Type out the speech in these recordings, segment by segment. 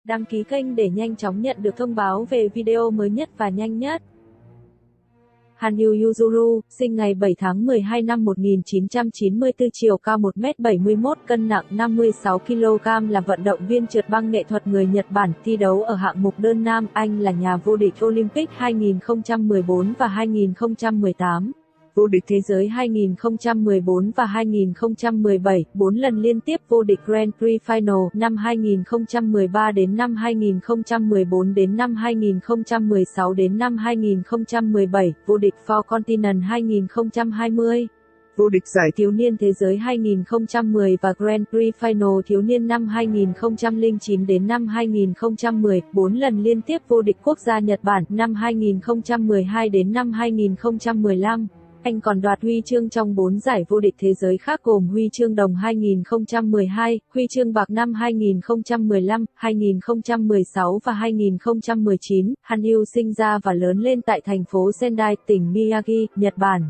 Đăng ký kênh để nhanh chóng nhận được thông báo về video mới nhất và nhanh nhất. Hanyu Yuzuru, sinh ngày 7 tháng 12 năm 1994, chiều cao 1m71, cân nặng 56 kg, là vận động viên trượt băng nghệ thuật người Nhật Bản, thi đấu ở hạng mục đơn nam. Anh là nhà vô địch Olympic 2014 và 2018. Vô địch thế giới 2014 và 2017, 4 lần liên tiếp vô địch Grand Prix Final năm 2013 đến năm 2014 đến năm 2016 đến năm 2017, vô địch Four Continents 2020. Vô địch giải thiếu niên thế giới 2010 và Grand Prix Final thiếu niên năm 2009 đến năm 2010, 4 lần liên tiếp vô địch quốc gia Nhật Bản năm 2012 đến năm 2015. Anh còn đoạt huy chương trong 4 giải vô địch thế giới khác gồm huy chương đồng 2012, huy chương bạc năm 2015, 2016 và 2019. Hanyu sinh ra và lớn lên tại thành phố Sendai, tỉnh Miyagi, Nhật Bản.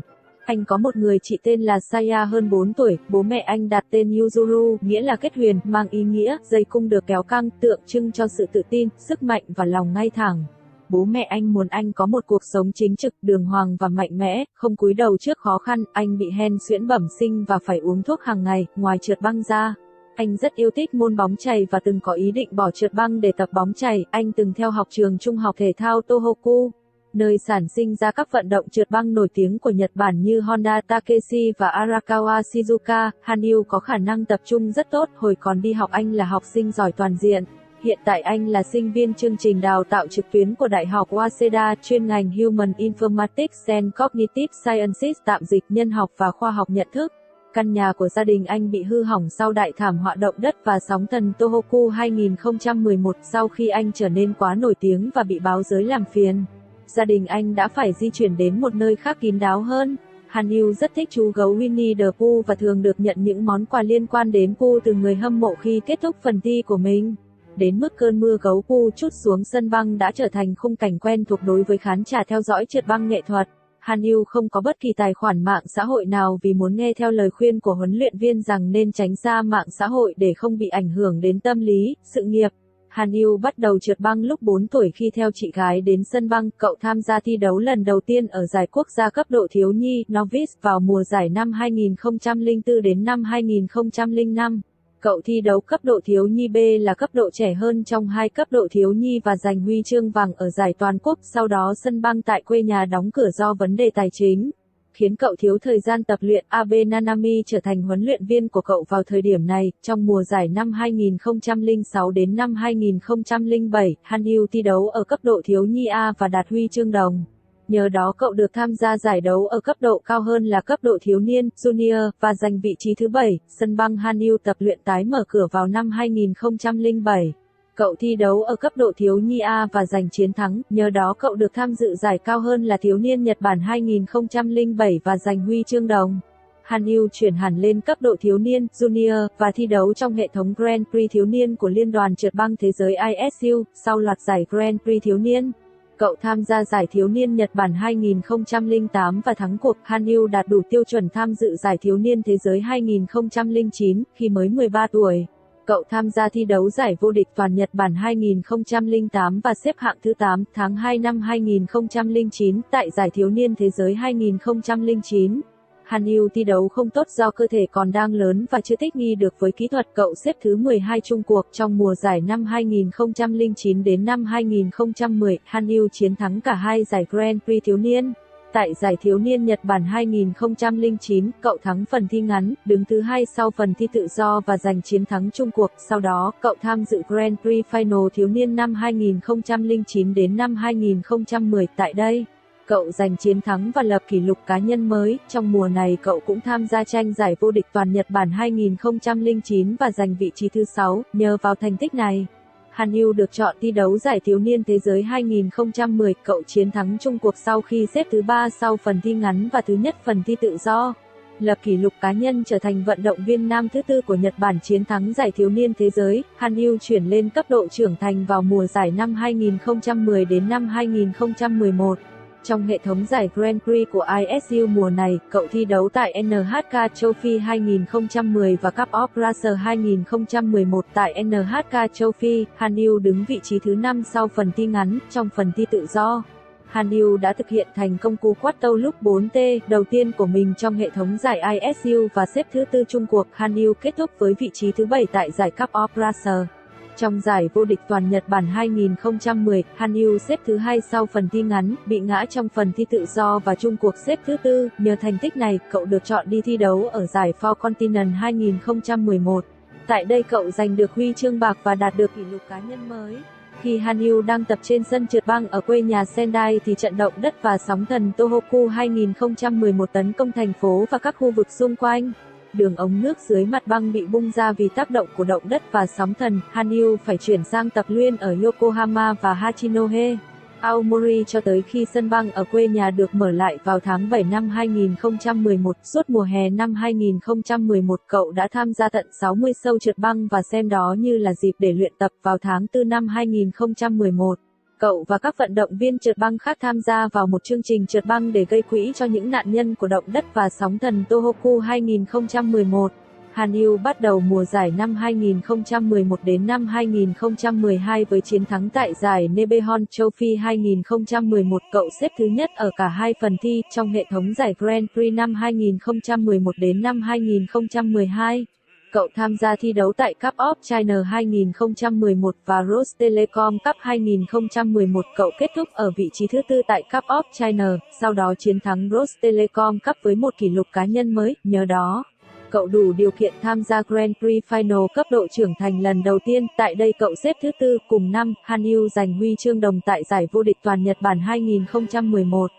Anh có một người chị tên là Saya hơn 4 tuổi, bố mẹ anh đặt tên Yuzuru, nghĩa là kết huyền, mang ý nghĩa dây cung được kéo căng, tượng trưng cho sự tự tin, sức mạnh và lòng ngay thẳng. Bố mẹ anh muốn anh có một cuộc sống chính trực, đường hoàng và mạnh mẽ, không cúi đầu trước khó khăn. Anh bị hen suyễn bẩm sinh và phải uống thuốc hàng ngày. Ngoài trượt băng ra, anh rất yêu thích môn bóng chày và từng có ý định bỏ trượt băng để tập bóng chày. Anh từng theo học trường trung học thể thao Tohoku, nơi sản sinh ra các vận động trượt băng nổi tiếng của Nhật Bản như Honda Takeshi và Arakawa Shizuka. Hanyu có khả năng tập trung rất tốt, hồi còn đi học anh là học sinh giỏi toàn diện. Hiện tại anh là sinh viên chương trình đào tạo trực tuyến của Đại học Waseda, chuyên ngành Human Informatics and Cognitive Sciences, tạm dịch nhân học và khoa học nhận thức. Căn nhà của gia đình anh bị hư hỏng sau đại thảm họa động đất và sóng thần Tohoku 2011. Sau khi anh trở nên quá nổi tiếng và bị báo giới làm phiền, gia đình anh đã phải di chuyển đến một nơi khác kín đáo hơn. Hanyu rất thích chú gấu Winnie the Pooh và thường được nhận những món quà liên quan đến Pooh từ người hâm mộ khi kết thúc phần thi của mình. Đến mức cơn mưa gấu Pooh trút xuống sân băng đã trở thành khung cảnh quen thuộc đối với khán giả theo dõi trượt băng nghệ thuật. Hanyu không có bất kỳ tài khoản mạng xã hội nào vì muốn nghe theo lời khuyên của huấn luyện viên rằng nên tránh xa mạng xã hội để không bị ảnh hưởng đến tâm lý, sự nghiệp. Hanyu bắt đầu trượt băng lúc 4 tuổi khi theo chị gái đến sân băng. Cậu tham gia thi đấu lần đầu tiên ở giải quốc gia cấp độ thiếu nhi Novice vào mùa giải năm 2004 đến năm 2005. Cậu thi đấu cấp độ thiếu nhi B là cấp độ trẻ hơn trong 2 cấp độ thiếu nhi và giành huy chương vàng ở giải toàn quốc. Sau đó sân băng tại quê nhà đóng cửa do vấn đề tài chính, khiến cậu thiếu thời gian tập luyện. Abe Nanami trở thành huấn luyện viên của cậu vào thời điểm này. Trong mùa giải năm 2006 đến năm 2007, Hanyu thi đấu ở cấp độ thiếu nhi A và đạt huy chương đồng. Nhờ đó cậu được tham gia giải đấu ở cấp độ cao hơn là cấp độ thiếu niên, junior, và giành vị trí thứ 7. Sân băng Hanyu tập luyện tái mở cửa vào năm 2007. Cậu thi đấu ở cấp độ thiếu nhi A và giành chiến thắng, nhờ đó cậu được tham dự giải cao hơn là thiếu niên Nhật Bản 2007 và giành huy chương đồng. Hanyu chuyển hẳn lên cấp độ thiếu niên, junior, và thi đấu trong hệ thống Grand Prix thiếu niên của Liên đoàn trượt băng thế giới ISU. Sau loạt giải Grand Prix thiếu niên, cậu tham gia giải thiếu niên Nhật Bản 2008 và thắng cuộc. Hanyu đạt đủ tiêu chuẩn tham dự giải thiếu niên thế giới 2009, khi mới 13 tuổi. Cậu tham gia thi đấu giải vô địch toàn Nhật Bản 2008 và xếp hạng thứ 8 tháng 2 năm 2009 tại giải thiếu niên thế giới 2009. Hanyu thi đấu không tốt do cơ thể còn đang lớn và chưa thích nghi được với kỹ thuật. Cậu xếp thứ 12 chung cuộc trong mùa giải năm 2009 đến năm 2010. Hanyu chiến thắng cả 2 giải Grand Prix thiếu niên. Tại giải thiếu niên Nhật Bản 2009, cậu thắng phần thi ngắn, đứng thứ 2 sau phần thi tự do và giành chiến thắng chung cuộc. Sau đó, cậu tham dự Grand Prix Final thiếu niên năm 2009 đến năm 2010. Tại đây, cậu giành chiến thắng và lập kỷ lục cá nhân mới. Trong mùa này cậu cũng tham gia tranh giải vô địch toàn Nhật Bản 2009 và giành vị trí thứ 6. Nhờ vào thành tích này, Hanyu được chọn thi đấu giải thiếu niên thế giới 2010. Cậu chiến thắng chung cuộc sau khi xếp thứ 3 sau phần thi ngắn và thứ nhất phần thi tự do. Lập kỷ lục cá nhân trở thành vận động viên nam thứ 4 của Nhật Bản chiến thắng giải thiếu niên thế giới. Hanyu chuyển lên cấp độ trưởng thành vào mùa giải năm 2010 đến năm 2011. Trong hệ thống giải Grand Prix của ISU mùa này, cậu thi đấu tại NHK châu Phi 2010 và Cup of Racers 2011 tại NHK châu Phi. Han Yu đứng vị trí thứ 5 sau phần thi ngắn. Trong phần thi tự do, Han Yu đã thực hiện thành công cú quát tâu lúc 4T đầu tiên của mình trong hệ thống giải ISU và xếp thứ 4 chung cuộc. Han Yu kết thúc với vị trí thứ 7 tại giải Cup of Racers. Trong giải vô địch toàn Nhật Bản 2010, Han Yu xếp thứ 2 sau phần thi ngắn, bị ngã trong phần thi tự do và chung cuộc xếp thứ 4. Nhờ thành tích này, cậu được chọn đi thi đấu ở giải Four Continents 2011. Tại đây cậu giành được huy chương bạc và đạt được kỷ lục cá nhân mới. Khi Han Yu đang tập trên sân trượt băng ở quê nhà Sendai thì trận động đất và sóng thần Tohoku 2011 tấn công thành phố và các khu vực xung quanh. Đường ống nước dưới mặt băng bị bung ra vì tác động của động đất và sóng thần. Han Yu phải chuyển sang tập luyện ở Yokohama và Hachinohe, Aomori cho tới khi sân băng ở quê nhà được mở lại vào tháng 7 năm 2011. Suốt mùa hè năm 2011, cậu đã tham gia tận 60 show trượt băng và xem đó như là dịp để luyện tập. Vào tháng 4 năm 2011, cậu và các vận động viên trượt băng khác tham gia vào một chương trình trượt băng để gây quỹ cho những nạn nhân của động đất và sóng thần Tohoku 2011. Han Yu bắt đầu mùa giải năm 2011 đến năm 2012 với chiến thắng tại giải Nebehon châu Phi 2011. Cậu xếp thứ nhất ở cả hai phần thi trong hệ thống giải Grand Prix năm 2011 đến năm 2012. Cậu tham gia thi đấu tại Cup of China 2011 và Rostelecom Cup 2011. Cậu kết thúc ở vị trí thứ 4 tại Cup of China, sau đó chiến thắng Rostelecom Cup với một kỷ lục cá nhân mới. Nhờ đó, cậu đủ điều kiện tham gia Grand Prix Final cấp độ trưởng thành lần đầu tiên. Tại đây cậu xếp thứ 4. Cùng năm, Han Yu giành huy chương đồng tại giải vô địch toàn Nhật Bản 2011.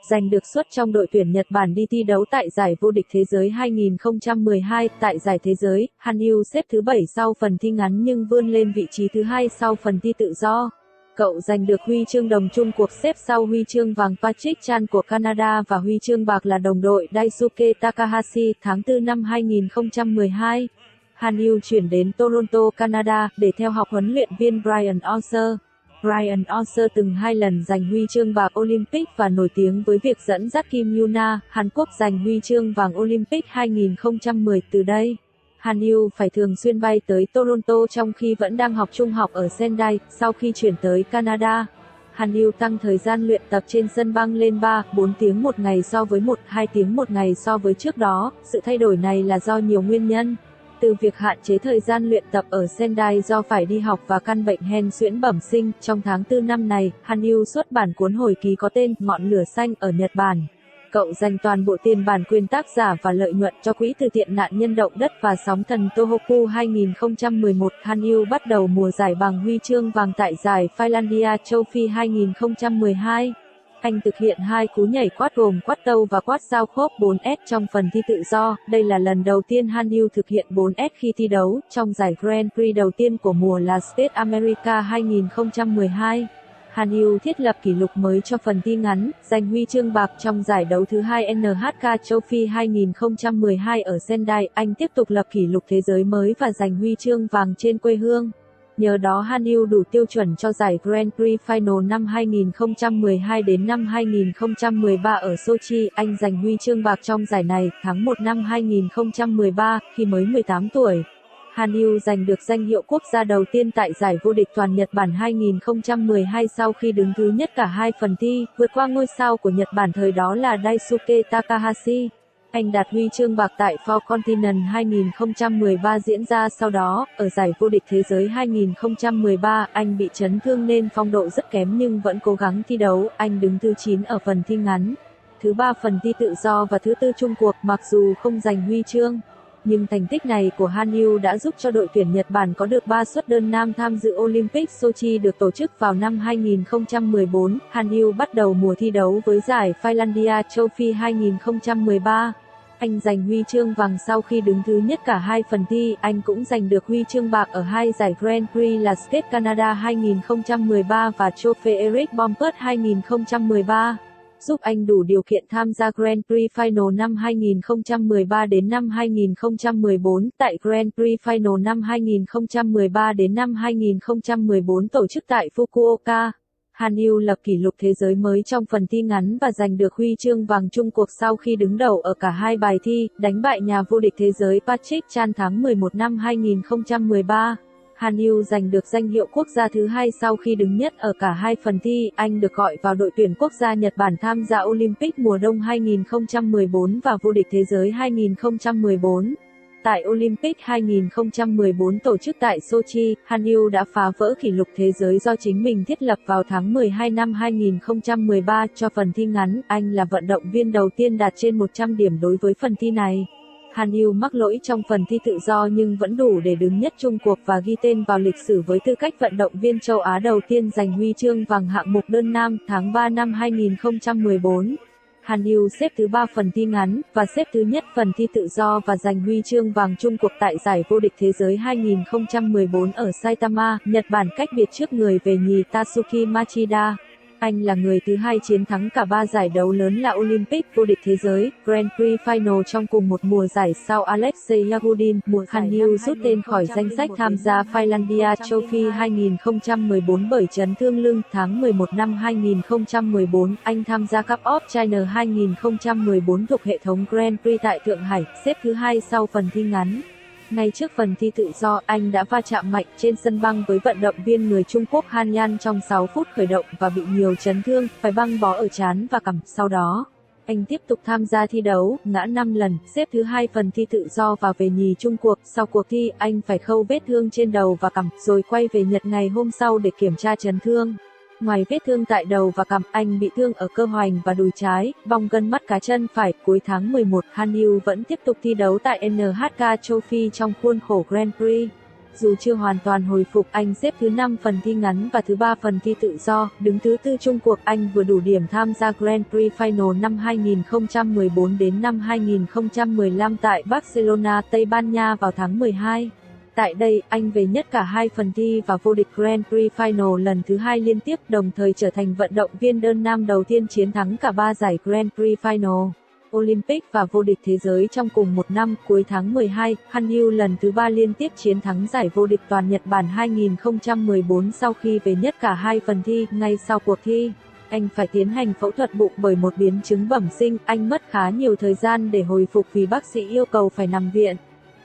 Giành được suất trong đội tuyển Nhật Bản đi thi đấu tại giải vô địch thế giới 2012. Tại giải thế giới, Han Yu xếp thứ 7 sau phần thi ngắn nhưng vươn lên vị trí thứ 2 sau phần thi tự do. Cậu giành được huy chương đồng chung cuộc xếp sau huy chương vàng Patrick Chan của Canada và huy chương bạc là đồng đội Daisuke Takahashi. Tháng 4 năm 2012, Han Yu chuyển đến Toronto, Canada để theo học huấn luyện viên Brian Orser. Brian Orser từng 2 lần giành huy chương bạc Olympic và nổi tiếng với việc dẫn dắt Kim Yuna, Hàn Quốc giành huy chương vàng Olympic 2010. Từ đây, Han Yu phải thường xuyên bay tới Toronto trong khi vẫn đang học trung học ở Sendai. Sau khi chuyển tới Canada, Han Yu tăng thời gian luyện tập trên sân băng lên 3-4 tiếng một ngày so với 1-2 tiếng một ngày so với trước đó. Sự thay đổi này là do nhiều nguyên nhân. Từ việc hạn chế thời gian luyện tập ở Sendai do phải đi học và căn bệnh hen suyễn bẩm sinh. Trong tháng 4 năm này, Han Yu xuất bản cuốn hồi ký có tên Ngọn lửa xanh ở Nhật Bản. Cậu dành toàn bộ tiền bản quyền tác giả và lợi nhuận cho quỹ từ thiện nạn nhân động đất và sóng thần Tohoku 2011. Han Yu bắt đầu mùa giải bằng huy chương vàng tại giải Finlandia châu Phi 2012. Anh thực hiện 2 cú nhảy quát gồm quát tâu và quát giao khớp 4S trong phần thi tự do. Đây là lần đầu tiên Han Yu thực hiện 4S khi thi đấu trong giải Grand Prix đầu tiên của mùa là State America 2012. Han Yu thiết lập kỷ lục mới cho phần thi ngắn, giành huy chương bạc trong giải đấu thứ 2 NHK châu Phi 2012 ở Sendai. Anh tiếp tục lập kỷ lục thế giới mới và giành huy chương vàng trên quê hương. Nhờ đó Han Yu đủ tiêu chuẩn cho giải Grand Prix Final năm 2012 đến năm 2013 ở Sochi. Anh giành huy chương bạc trong giải này tháng 1 năm 2013 khi mới 18 tuổi. Han Yu giành được danh hiệu quốc gia đầu tiên tại giải vô địch toàn Nhật Bản 2012 sau khi đứng thứ nhất cả hai phần thi, vượt qua ngôi sao của Nhật Bản thời đó là Daisuke Takahashi. Anh đạt huy chương bạc tại Four Continents 2013 diễn ra sau đó. Ở giải vô địch thế giới 2013, anh bị chấn thương nên phong độ rất kém nhưng vẫn cố gắng thi đấu. Anh đứng thứ 9 ở phần thi ngắn, thứ 3 phần thi tự do và thứ 4 chung cuộc. Mặc dù không giành huy chương, nhưng thành tích này của Han Yu đã giúp cho đội tuyển Nhật Bản có được 3 suất đơn nam tham dự Olympic Sochi được tổ chức vào năm 2014. Han Yu bắt đầu mùa thi đấu với giải Finlandia châu Phi 2013. Anh giành huy chương vàng sau khi đứng thứ nhất cả hai phần thi. Anh cũng giành được huy chương bạc ở 2 giải Grand Prix là Skate Canada 2013 và Trophy Eric Bompert 2013. Giúp anh đủ điều kiện tham gia Grand Prix Final năm 2013 đến năm 2014. Tại Grand Prix Final năm 2013 đến năm 2014 tổ chức tại Fukuoka, Han Yu lập kỷ lục thế giới mới trong phần thi ngắn và giành được huy chương vàng chung cuộc sau khi đứng đầu ở cả hai bài thi, đánh bại nhà vô địch thế giới Patrick Chan tháng 11 năm 2013. Han Yu giành được danh hiệu quốc gia thứ hai sau khi đứng nhất ở cả hai phần thi. Anh được gọi vào đội tuyển quốc gia Nhật Bản tham gia Olympic mùa đông 2014 và vô địch thế giới 2014. Tại Olympic 2014 tổ chức tại Sochi, Han Yu đã phá vỡ kỷ lục thế giới do chính mình thiết lập vào tháng 12 năm 2013 cho phần thi ngắn. Anh là vận động viên đầu tiên đạt trên 100 điểm đối với phần thi này. Han Yu mắc lỗi trong phần thi tự do nhưng vẫn đủ để đứng nhất chung cuộc và ghi tên vào lịch sử với tư cách vận động viên châu Á đầu tiên giành huy chương vàng hạng mục đơn nam tháng 3 năm 2014. Han Yu xếp thứ 3 phần thi ngắn, và xếp thứ nhất phần thi tự do và giành huy chương vàng chung cuộc tại giải vô địch thế giới 2014 ở Saitama, Nhật Bản cách biệt trước người về nhì Tatsuki Machida. Anh là người thứ hai chiến thắng cả 3 giải đấu lớn là Olympic, vô địch thế giới, Grand Prix Final trong cùng một mùa giải sau Alexei Yagudin. Han Yu rút tên khỏi danh sách tham gia Finlandia Trophy 2014 bởi chấn thương lưng. Tháng 11 năm 2014, anh tham gia Cup of China 2014 thuộc hệ thống Grand Prix tại Thượng Hải, xếp thứ hai sau phần thi ngắn. Ngay trước phần thi tự do, anh đã va chạm mạnh trên sân băng với vận động viên người Trung Quốc Han Yan trong 6 phút khởi động và bị nhiều chấn thương, phải băng bó ở trán và cằm. Sau đó, anh tiếp tục tham gia thi đấu, ngã 5 lần, xếp thứ hai phần thi tự do và về nhì chung cuộc. Sau cuộc thi, anh phải khâu vết thương trên đầu và cằm, rồi quay về Nhật ngày hôm sau để kiểm tra chấn thương. Ngoài vết thương tại đầu và cằm, anh bị thương ở cơ hoành và đùi trái, bong gân mắt cá chân phải. Cuối tháng 11, Han Yu vẫn tiếp tục thi đấu tại NHK Trophy trong khuôn khổ Grand Prix. Dù chưa hoàn toàn hồi phục, anh xếp thứ 5 phần thi ngắn và thứ 3 phần thi tự do, đứng thứ 4 chung cuộc. Anh vừa đủ điểm tham gia Grand Prix Final năm 2014 đến năm 2015 tại Barcelona, Tây Ban Nha vào tháng 12. Tại đây, anh về nhất cả hai phần thi và vô địch Grand Prix Final lần thứ 2 liên tiếp, đồng thời trở thành vận động viên đơn nam đầu tiên chiến thắng cả 3 giải Grand Prix Final, Olympic và vô địch thế giới trong cùng một năm. Cuối tháng 12, Han Yu lần thứ 3 liên tiếp chiến thắng giải vô địch toàn Nhật Bản 2014 sau khi về nhất cả hai phần thi. Ngay sau cuộc thi, anh phải tiến hành phẫu thuật bụng bởi một biến chứng bẩm sinh. Anh mất khá nhiều thời gian để hồi phục vì bác sĩ yêu cầu phải nằm viện.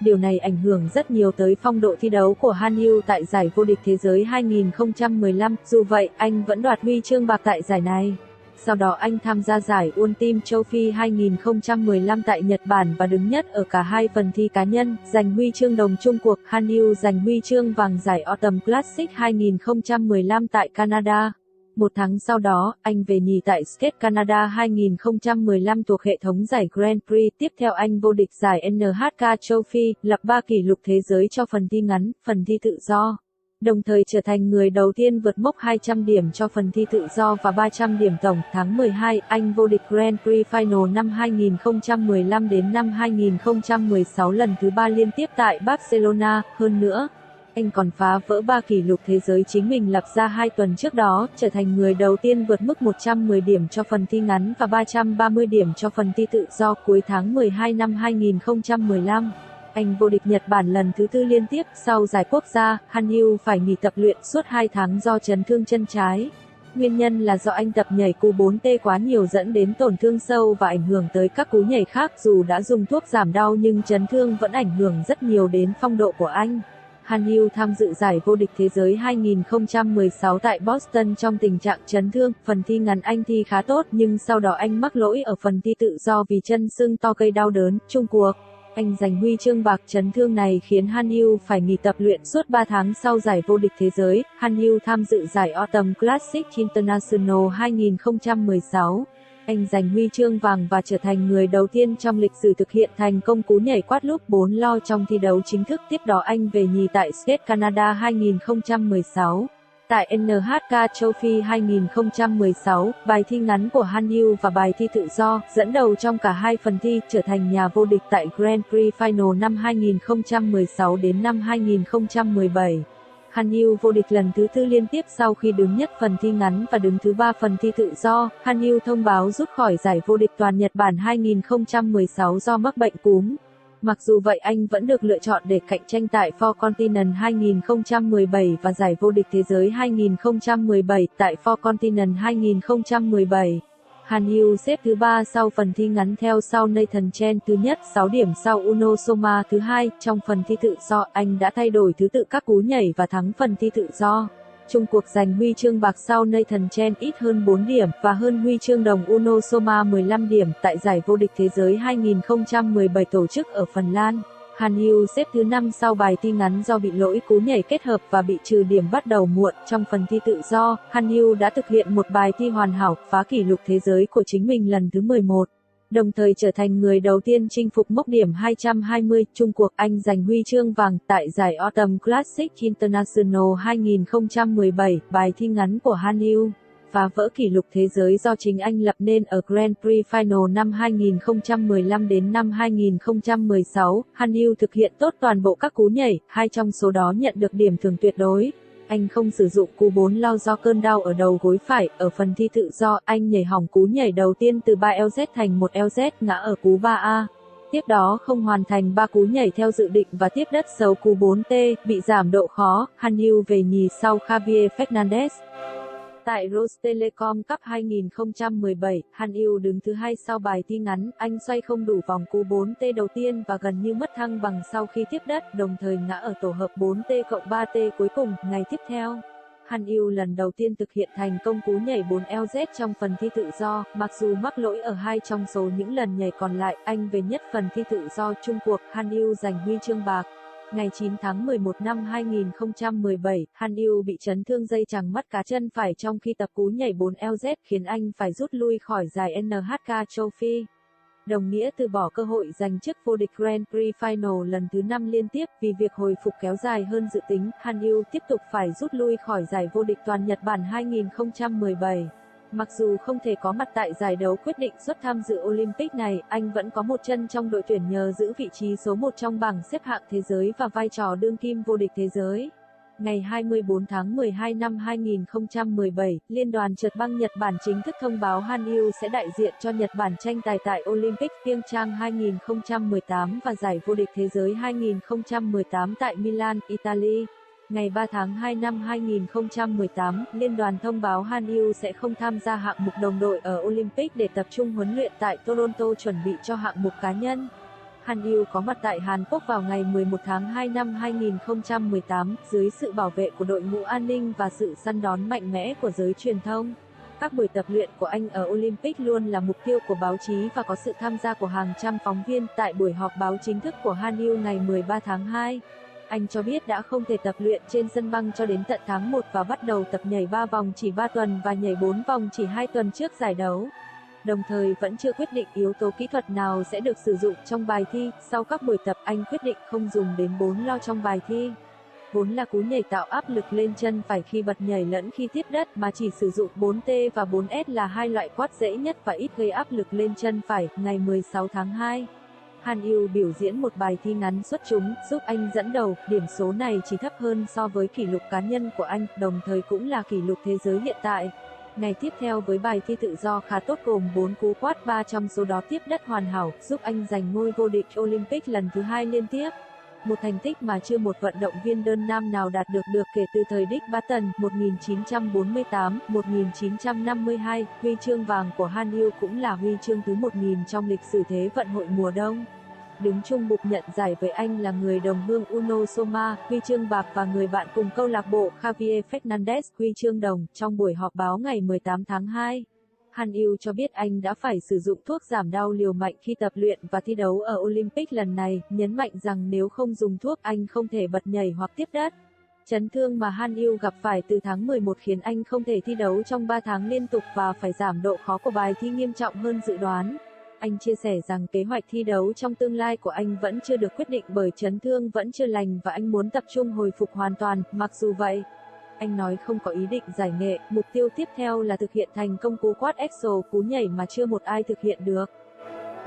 Điều này ảnh hưởng rất nhiều tới phong độ thi đấu của Han Yu tại giải vô địch thế giới 2015. Dù vậy, anh vẫn đoạt huy chương bạc tại giải này. Sau đó anh tham gia giải Ultimate Trophy 2015 tại Nhật Bản và đứng nhất ở cả hai phần thi cá nhân, giành huy chương đồng chung cuộc. Han Yu giành huy chương vàng giải Autumn Classic 2015 tại Canada. Một tháng sau đó, anh về nhì tại Skate Canada 2015 thuộc hệ thống giải Grand Prix. Tiếp theo anh vô địch giải NHK Trophy, lập 3 kỷ lục thế giới cho phần thi ngắn, phần thi tự do. Đồng thời trở thành người đầu tiên vượt mốc 200 điểm cho phần thi tự do và 300 điểm tổng. Tháng 12, anh vô địch Grand Prix Final năm 2015 đến năm 2016 lần thứ 3 liên tiếp tại Barcelona. Hơn nữa, anh còn phá vỡ 3 kỷ lục thế giới chính mình lập ra 2 tuần trước đó, trở thành người đầu tiên vượt mức 110 điểm cho phần thi ngắn và 330 điểm cho phần thi tự do. Cuối tháng 12 năm 2015, anh vô địch Nhật Bản lần thứ 4 liên tiếp. Sau giải quốc gia, Han Yu phải nghỉ tập luyện suốt 2 tháng do chấn thương chân trái. Nguyên nhân là do anh tập nhảy cú 4T quá nhiều dẫn đến tổn thương sâu và ảnh hưởng tới các cú nhảy khác. Dù đã dùng thuốc giảm đau nhưng chấn thương vẫn ảnh hưởng rất nhiều đến phong độ của anh. Han Yu tham dự giải vô địch thế giới 2016 tại Boston trong tình trạng chấn thương. Phần thi ngắn anh thi khá tốt nhưng sau đó anh mắc lỗi ở phần thi tự do vì chân sưng to gây đau đớn. Chung cuộc, anh giành huy chương bạc. Chấn thương này khiến Han Yu phải nghỉ tập luyện suốt 3 tháng sau giải vô địch thế giới. Han Yu tham dự giải Autumn Classic International 2016. Anh giành huy chương vàng và trở thành người đầu tiên trong lịch sử thực hiện thành công cú nhảy quad loop 4 lo trong thi đấu chính thức. Tiếp đó anh về nhì tại Skate Canada 2016. Tại NHK Trophy 2016, bài thi ngắn của Han Yu và bài thi tự do, dẫn đầu trong cả hai phần thi, trở thành nhà vô địch tại Grand Prix Final năm 2016 đến năm 2017. Han Yu vô địch lần thứ 4 liên tiếp sau khi đứng nhất phần thi ngắn và đứng thứ 3 phần thi tự do. Han Yu thông báo rút khỏi giải vô địch toàn Nhật Bản 2016 do mắc bệnh cúm. Mặc dù vậy anh vẫn được lựa chọn để cạnh tranh tại Four Continents 2017 và giải vô địch thế giới 2017 tại Four Continents 2017. Han Yu xếp thứ 3 sau phần thi ngắn theo sau Nathan Chen thứ nhất 6 điểm sau Uno Soma thứ hai. Trong phần thi tự do, anh đã thay đổi thứ tự các cú nhảy và thắng phần thi tự do. Chung cuộc giành huy chương bạc sau Nathan Chen ít hơn 4 điểm và hơn huy chương đồng Uno Soma 15 điểm tại giải vô địch thế giới 2017 tổ chức ở Phần Lan. Han Yu xếp thứ 5 sau bài thi ngắn do bị lỗi cú nhảy kết hợp và bị trừ điểm bắt đầu muộn. Trong phần thi tự do, Han Yu đã thực hiện một bài thi hoàn hảo, phá kỷ lục thế giới của chính mình lần thứ 11. Đồng thời trở thành người đầu tiên chinh phục mốc điểm 220. Chung cuộc, anh giành huy chương vàng tại giải Autumn Classic International 2017. Bài thi ngắn của Han Yu phá vỡ kỷ lục thế giới do chính anh lập nên ở Grand Prix Final năm 2015 đến năm 2016. Han Yu thực hiện tốt toàn bộ các cú nhảy, 2 trong số đó nhận được điểm thường tuyệt đối. Anh không sử dụng cú 4 lao do cơn đau ở đầu gối phải. Ở phần thi tự do, anh nhảy hỏng cú nhảy đầu tiên từ 3LZ thành 1LZ, ngã ở cú 3A. Tiếp đó không hoàn thành 3 cú nhảy theo dự định và tiếp đất xấu cú 4T, bị giảm độ khó. Han Yu về nhì sau Javier Fernandez. Tại Rostelecom Cup 2017, Han Yu đứng thứ 2 sau bài thi ngắn, anh xoay không đủ vòng cú 4T đầu tiên và gần như mất thăng bằng sau khi tiếp đất, đồng thời ngã ở tổ hợp 4T cộng 3T cuối cùng. Ngày tiếp theo, Han Yu lần đầu tiên thực hiện thành công cú nhảy 4LZ trong phần thi tự do, mặc dù mắc lỗi ở 2 trong số những lần nhảy còn lại, anh về nhất phần thi tự do. Chung cuộc, Han Yu giành huy chương bạc. Ngày 9 tháng 11 năm 2017, Han Yu bị chấn thương dây chằng mắt cá chân phải trong khi tập cú nhảy 4LZ khiến anh phải rút lui khỏi giải NHK châu Phi. Đồng nghĩa từ bỏ cơ hội giành chức vô địch Grand Prix Final lần thứ 5 liên tiếp. Vì việc hồi phục kéo dài hơn dự tính, Han Yu tiếp tục phải rút lui khỏi giải vô địch toàn Nhật Bản 2017. Mặc dù không thể có mặt tại giải đấu quyết định suất tham dự Olympic này, anh vẫn có một chân trong đội tuyển nhờ giữ vị trí số 1 trong bảng xếp hạng thế giới và vai trò đương kim vô địch thế giới. Ngày 24 tháng 12 năm 2017, Liên đoàn trượt băng Nhật Bản chính thức thông báo Han Yu sẽ đại diện cho Nhật Bản tranh tài tại Olympic Pyeongchang 2018 và giải vô địch thế giới 2018 tại Milan, Italy. Ngày 3 tháng 2 năm 2018, Liên đoàn thông báo Han Yu sẽ không tham gia hạng mục đồng đội ở Olympic để tập trung huấn luyện tại Toronto chuẩn bị cho hạng mục cá nhân. Han Yu có mặt tại Hàn Quốc vào ngày 11 tháng 2 năm 2018, dưới sự bảo vệ của đội ngũ an ninh và sự săn đón mạnh mẽ của giới truyền thông. Các buổi tập luyện của anh ở Olympic luôn là mục tiêu của báo chí và có sự tham gia của hàng trăm phóng viên. Tại buổi họp báo chính thức của Han Yu ngày 13 tháng 2, anh cho biết đã không thể tập luyện trên sân băng cho đến tận tháng 1 và bắt đầu tập nhảy 3 vòng chỉ 3 tuần và nhảy 4 vòng chỉ 2 tuần trước giải đấu. Đồng thời vẫn chưa quyết định yếu tố kỹ thuật nào sẽ được sử dụng trong bài thi. Sau các buổi tập, anh quyết định không dùng đến 4 lao trong bài thi. Vốn là cú nhảy tạo áp lực lên chân phải khi bật nhảy lẫn khi tiếp đất, mà chỉ sử dụng 4T và 4S là hai loại quát dễ nhất và ít gây áp lực lên chân phải. Ngày 16 tháng 2, Han Yu biểu diễn một bài thi ngắn xuất chúng, giúp anh dẫn đầu. Điểm số này chỉ thấp hơn so với kỷ lục cá nhân của anh, đồng thời cũng là kỷ lục thế giới hiện tại. Ngày tiếp theo với bài thi tự do khá tốt gồm 4 cú quát, 3 trong số đó tiếp đất hoàn hảo, giúp anh giành ngôi vô địch Olympic lần thứ 2 liên tiếp. Một thành tích mà chưa một vận động viên đơn nam nào đạt được kể từ thời Dick Barton 1948-1952. Huy chương vàng của Han Yu cũng là huy chương thứ 1000 trong lịch sử Thế vận hội mùa đông. Đứng chung bục nhận giải với anh là người đồng hương Uno Soma, huy chương bạc, và người bạn cùng câu lạc bộ Javier Fernandez, huy chương đồng. Trong buổi họp báo ngày 18 tháng 2, Han Yu cho biết anh đã phải sử dụng thuốc giảm đau liều mạnh khi tập luyện và thi đấu ở Olympic lần này, nhấn mạnh rằng nếu không dùng thuốc anh không thể bật nhảy hoặc tiếp đất. Chấn thương mà Han Yu gặp phải từ tháng 11 khiến anh không thể thi đấu trong 3 tháng liên tục và phải giảm độ khó của bài thi nghiêm trọng hơn dự đoán. Anh chia sẻ rằng kế hoạch thi đấu trong tương lai của anh vẫn chưa được quyết định bởi chấn thương vẫn chưa lành và anh muốn tập trung hồi phục hoàn toàn. Mặc dù vậy, anh nói không có ý định giải nghệ, mục tiêu tiếp theo là thực hiện thành công cú quad Exo, cú nhảy mà chưa một ai thực hiện được.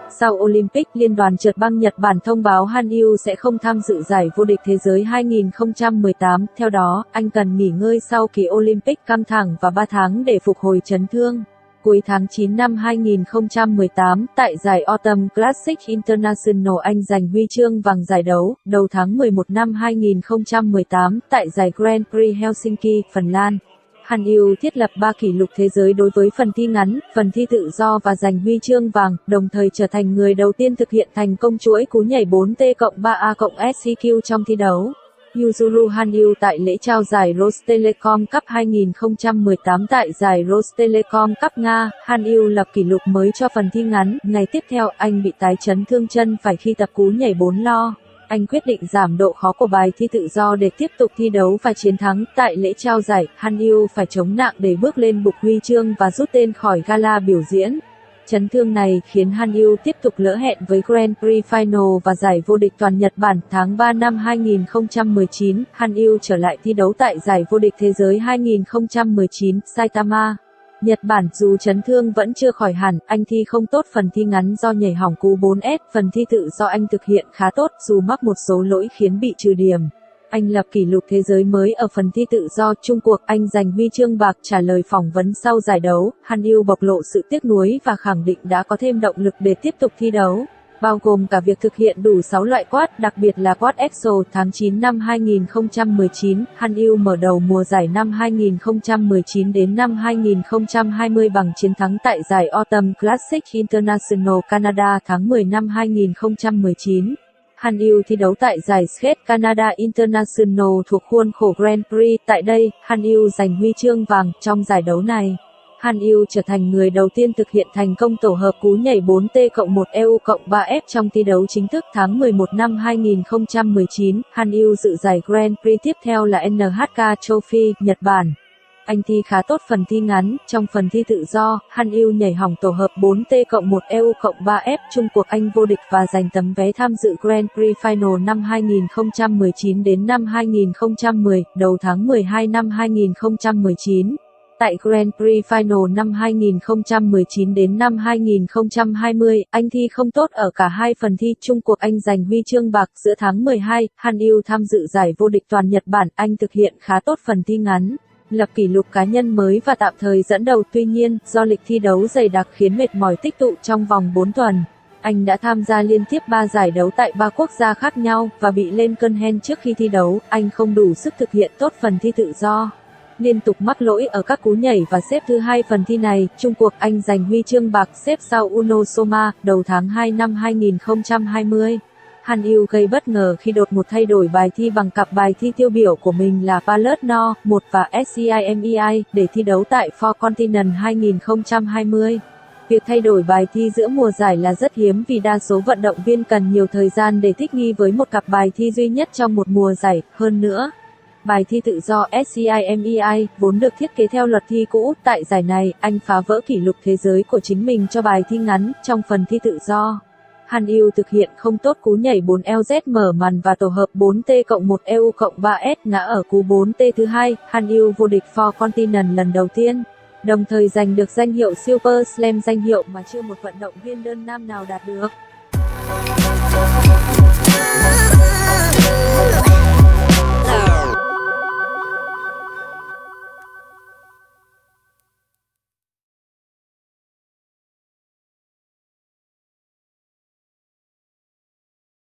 Sau Olympic, Liên đoàn trượt băng Nhật Bản thông báo Han Yu sẽ không tham dự giải vô địch thế giới 2018. Theo đó, anh cần nghỉ ngơi sau kỳ Olympic căng thẳng và 3 tháng để phục hồi chấn thương. cuối tháng 9 năm 2018, tại giải Autumn Classic International anh giành huy chương vàng giải đấu. Đầu tháng 11 năm 2018, tại giải Grand Prix Helsinki, Phần Lan, Han Yu thiết lập 3 kỷ lục thế giới đối với phần thi ngắn, phần thi tự do và giành huy chương vàng, đồng thời trở thành người đầu tiên thực hiện thành công chuỗi cú nhảy 4T+3A+SEQ trong thi đấu. Yuzuru Han Yu tại lễ trao giải Rostelecom Cup 2018. Tại giải Rostelecom Cup Nga, Han Yu lập kỷ lục mới cho phần thi ngắn. Ngày tiếp theo, anh bị tái chấn thương chân phải khi tập cú nhảy 4 lo. Anh quyết định giảm độ khó của bài thi tự do để tiếp tục thi đấu và chiến thắng. Tại lễ trao giải, Han Yu phải chống nặng để bước lên bục huy chương và rút tên khỏi gala biểu diễn. Chấn thương này khiến Han Yu tiếp tục lỡ hẹn với Grand Prix Final và giải vô địch toàn Nhật Bản. Tháng 3 năm 2019, Han Yu trở lại thi đấu tại giải vô địch thế giới 2019 Saitama, Nhật Bản. Dù chấn thương vẫn chưa khỏi hẳn, anh thi không tốt phần thi ngắn do nhảy hỏng cú 4S. Phần thi tự do anh thực hiện khá tốt dù mắc một số lỗi khiến bị trừ điểm. Anh lập kỷ lục thế giới mới ở phần thi tự do. Chung cuộc, anh giành huy chương bạc. Trả lời phỏng vấn sau giải đấu, Han Yu bộc lộ sự tiếc nuối và khẳng định đã có thêm động lực để tiếp tục thi đấu, bao gồm cả việc thực hiện đủ 6 loại quad, đặc biệt là quad Exo. Tháng 9 năm 2019, Han Yu mở đầu mùa giải năm 2019 đến năm 2020 bằng chiến thắng tại giải Autumn Classic International Canada. Tháng 10 năm 2019, Han Yu thi đấu tại giải Skate Canada International thuộc khuôn khổ Grand Prix. Tại đây, Han Yu giành huy chương vàng. Trong giải đấu này, Han Yu trở thành người đầu tiên thực hiện thành công tổ hợp cú nhảy 4T+1EU+3F trong thi đấu chính thức. Tháng 11 năm 2019, Han Yu dự giải Grand Prix tiếp theo là NHK Trophy, Nhật Bản. Anh thi khá tốt phần thi ngắn. Trong phần thi tự do, Han Yu nhảy hỏng tổ hợp 4T+1EU+3F. Chung cuộc anh vô địch và giành tấm vé tham dự Grand Prix Final năm 2019 đến năm 2010. Đầu tháng 12 năm 2019, tại Grand Prix Final năm 2019 đến năm 2020, anh thi không tốt ở cả hai phần thi. Chung cuộc anh giành huy chương bạc. Giữa tháng 12, Han Yu tham dự giải vô địch toàn Nhật Bản. Anh thực hiện khá tốt phần thi ngắn, lập kỷ lục cá nhân mới và tạm thời dẫn đầu. Tuy nhiên, do lịch thi đấu dày đặc khiến mệt mỏi tích tụ trong vòng 4 tuần, anh đã tham gia liên tiếp 3 giải đấu tại 3 quốc gia khác nhau và bị lên cơn hen trước khi thi đấu. Anh không đủ sức thực hiện tốt phần thi tự do, liên tục mắc lỗi ở các cú nhảy và xếp thứ hai phần thi này. Chung cuộc anh giành huy chương bạc, xếp sau Uno Soma. Đầu tháng 2 năm 2020, Han Yu gây bất ngờ khi đột ngột thay đổi bài thi bằng cặp bài thi tiêu biểu của mình là Palette No. 1 và SCIMEI để thi đấu tại Four Continents 2020. Việc thay đổi bài thi giữa mùa giải là rất hiếm vì đa số vận động viên cần nhiều thời gian để thích nghi với một cặp bài thi duy nhất trong một mùa giải. Hơn nữa, bài thi tự do SCIMEI vốn được thiết kế theo luật thi cũ. Tại giải này, anh phá vỡ kỷ lục thế giới của chính mình cho bài thi ngắn. Trong phần thi tự do, Han Yu thực hiện không tốt cú nhảy 4LZ mở màn và tổ hợp 4T+1EU+3S ngã ở cú 4T thứ hai. Han Yu vô địch Four Continents lần đầu tiên, đồng thời giành được danh hiệu Super Slam, danh hiệu mà chưa một vận động viên đơn nam nào đạt được.